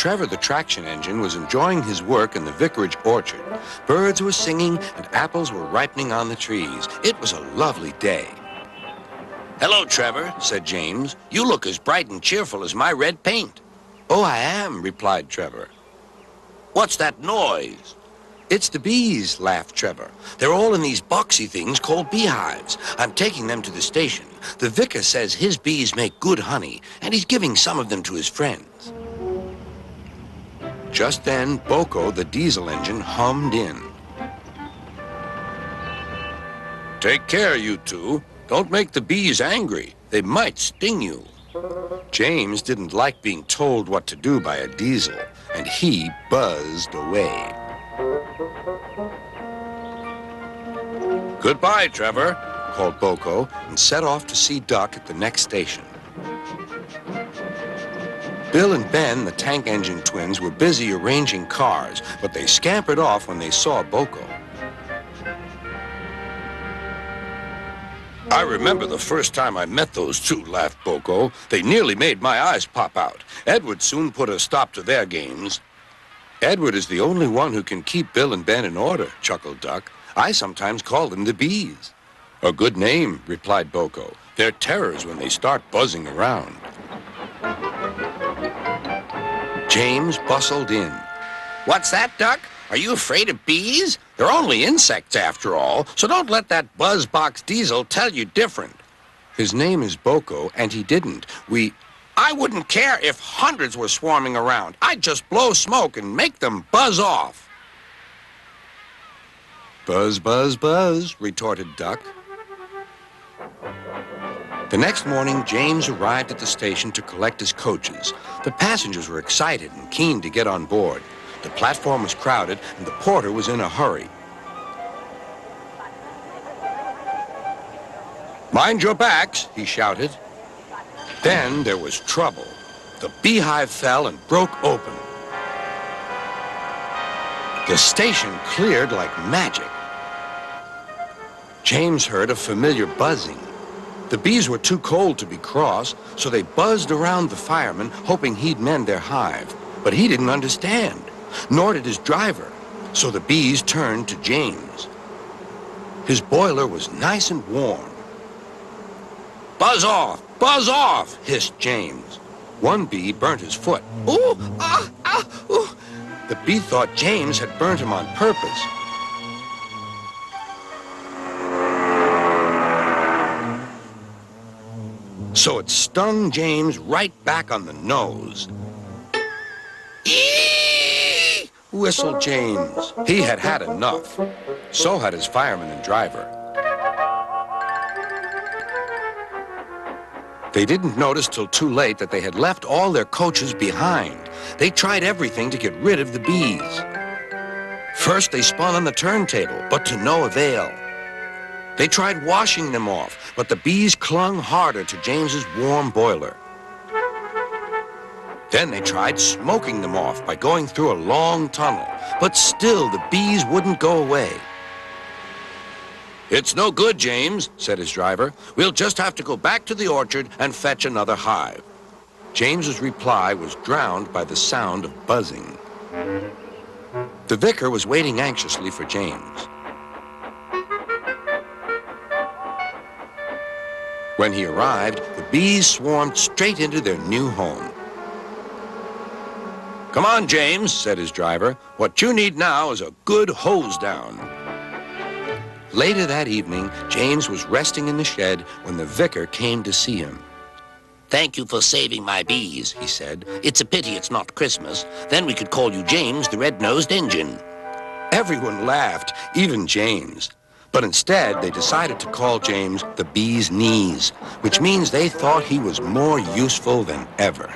Trevor the traction engine was enjoying his work in the Vicarage Orchard, birds were singing and apples were ripening on the trees. It was a lovely day. "Hello, Trevor," said James. "You look as bright and cheerful as my red paint." "Oh, I am," replied Trevor. "What's that noise?" "It's the bees," laughed Trevor. "They're all in these boxy things called beehives. I'm taking them to the station. The vicar says his bees make good honey, and he's giving some of them to his friends." Just then, BoCo, the diesel engine, hummed in. "Take care, you two. Don't make the bees angry. They might sting you." James didn't like being told what to do by a diesel, and he buzzed away. "Goodbye, Trevor," called BoCo, and set off to see Duck at the next station. Bill and Ben, the tank engine twins, were busy arranging cars, but they scampered off when they saw BoCo. "I remember the first time I met those two," laughed BoCo. "They nearly made my eyes pop out. Edward soon put a stop to their games." "Edward is the only one who can keep Bill and Ben in order," chuckled Duck. "I sometimes call them the bees." "A good name," replied BoCo. "They're terrors when they start buzzing around." James bustled in. "What's that, Duck? Are you afraid of bees? They're only insects after all, so don't let that buzzbox diesel tell you different." "His name is BoCo, and he didn't. I wouldn't care if hundreds were swarming around. I'd just blow smoke and make them buzz off." "Buzz, buzz, buzz," retorted Duck. The next morning, James arrived at the station to collect his coaches. The passengers were excited and keen to get on board. The platform was crowded, and the porter was in a hurry. "Mind your backs," he shouted. Then there was trouble. The beehive fell and broke open. The station cleared like magic. James heard a familiar buzzing. The bees were too cold to be cross, so they buzzed around the fireman, hoping he'd mend their hive. But he didn't understand, nor did his driver, so the bees turned to James. His boiler was nice and warm. Buzz off, hissed James. One bee burnt his foot. "Ooh, ah, ah, ooh." The bee thought James had burnt him on purpose. So it stung James right back on the nose. "Eee!" whistled James. He had had enough. So had his fireman and driver. They didn't notice till too late that they had left all their coaches behind. They tried everything to get rid of the bees. First, they spun on the turntable, but to no avail. They tried washing them off, but the bees clung harder to James's warm boiler. Then they tried smoking them off by going through a long tunnel, but still the bees wouldn't go away. "It's no good, James," said his driver. "We'll just have to go back to the orchard and fetch another hive." James's reply was drowned by the sound of buzzing. The vicar was waiting anxiously for James. When he arrived, the bees swarmed straight into their new home. "Come on, James," said his driver. "What you need now is a good hose down." Later that evening, James was resting in the shed when the vicar came to see him. "Thank you for saving my bees," he said. "It's a pity it's not Christmas. Then we could call you James the Red-Nosed Engine." Everyone laughed, even James. But instead, they decided to call James the Bee's Knees, which means they thought he was more useful than ever.